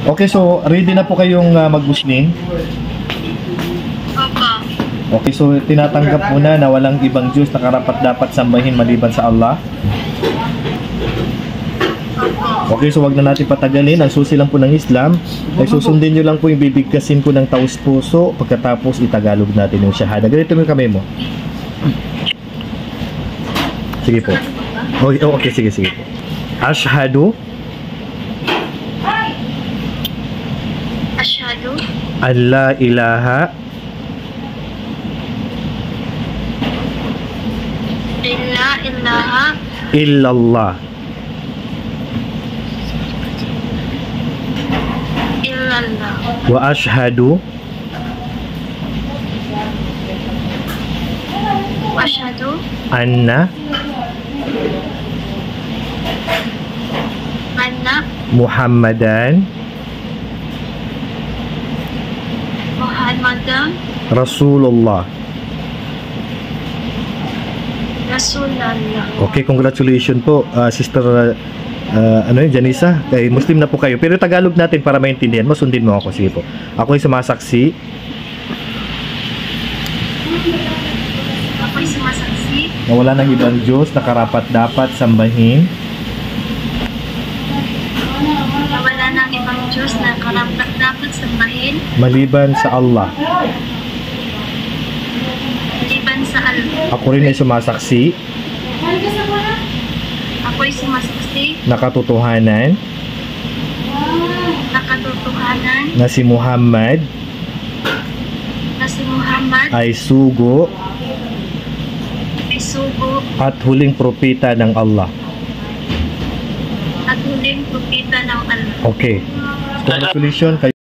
Okay, so ready na po kayong mag-Muslim? Opo. Okay, so tinatanggap mo na walang ibang Diyos na karapat-dapat sambahin maliban sa Allah? Opo. Okay, so wag na natin patagalin. Ang susi lang po ng Islam ay susundin nyo lang po yung bibigkasin ko ng taos puso, pagkatapos itagalog natin yung shahada. Ganito mo yung kamay mo. Sige po. Okay, sige po. Ashhadu Asyhadu an la ilaha illa ilaha illallah illallah wa ashhadu wa asyhadu anna anna Muhammadan Muhammadan Rasulullah. Rasulullah. Okay, congratulations po, Sister Janisa. Kay Muslim na po kayo. Pero Tagalog natin para maintindihan mo, sundin mo ako. Sige po. Ako ay sumasaksi Ako'y sumasaksi na wala nang ibang Diyos na karapat-dapat sambahin na wala nang ibang Diyos na karapat-dapat sambahin maliban sa Allah. maliban sa Allah. Ako rin ay sumasaksi Ako'y sumasaksi na katotohanan na katotohanan na si Muhammad na si Muhammad ay sugo ay sugo at huling propeta ng Allah. at huling propeta ng Allah. Okay. Congratulations.